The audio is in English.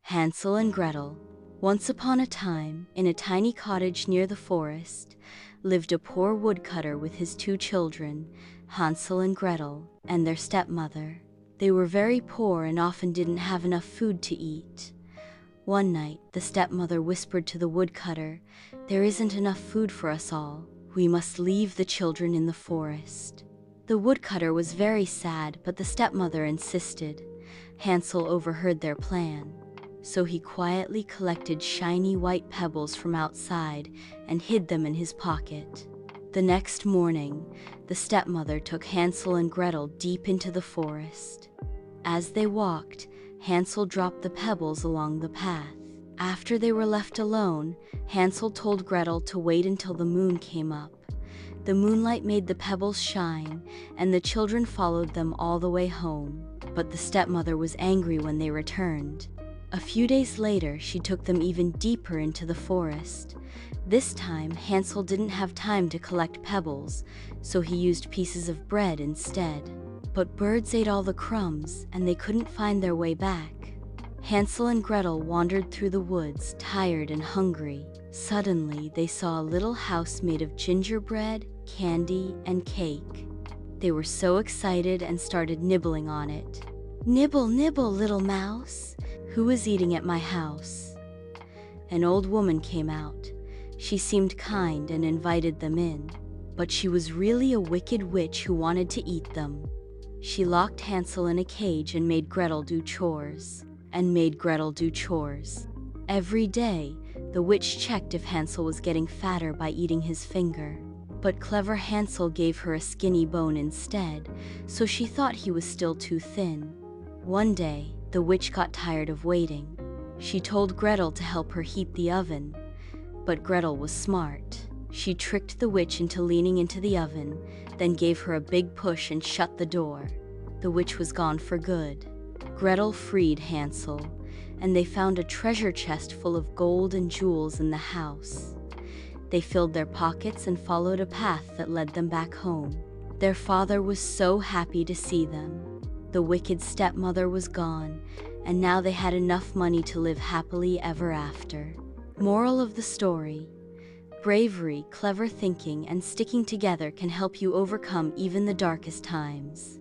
Hansel and Gretel. Once upon a time, in a tiny cottage near the forest, lived a poor woodcutter with his two children, Hansel and Gretel, and their stepmother. They were very poor and often didn't have enough food to eat. One night, the stepmother whispered to the woodcutter, "There isn't enough food for us all. We must leave the children in the forest." The woodcutter was very sad, but the stepmother insisted. Hansel overheard their plan. So he quietly collected shiny white pebbles from outside and hid them in his pocket. The next morning, the stepmother took Hansel and Gretel deep into the forest. As they walked, Hansel dropped the pebbles along the path. After they were left alone, Hansel told Gretel to wait until the moon came up. The moonlight made the pebbles shine, and the children followed them all the way home. But the stepmother was angry when they returned. A few days later, she took them even deeper into the forest. This time, Hansel didn't have time to collect pebbles, so he used pieces of bread instead. But birds ate all the crumbs, and they couldn't find their way back. Hansel and Gretel wandered through the woods, tired and hungry. Suddenly, they saw a little house made of gingerbread, candy, and cake. They were so excited and started nibbling on it. "Nibble, nibble, little mouse. Who is eating at my house?" An old woman came out. She seemed kind and invited them in, but she was really a wicked witch who wanted to eat them. She locked Hansel in a cage and made Gretel do chores. Every day, the witch checked if Hansel was getting fatter by eating his finger. But clever Hansel gave her a skinny bone instead, so she thought he was still too thin. One day, the witch got tired of waiting. She told Gretel to help her heat the oven. But Gretel was smart. She tricked the witch into leaning into the oven, then gave her a big push and shut the door. The witch was gone for good. Gretel freed Hansel, and they found a treasure chest full of gold and jewels in the house. They filled their pockets and followed a path that led them back home. Their father was so happy to see them. The wicked stepmother was gone, and now they had enough money to live happily ever after. Moral of the story: bravery, clever thinking, and sticking together can help you overcome even the darkest times.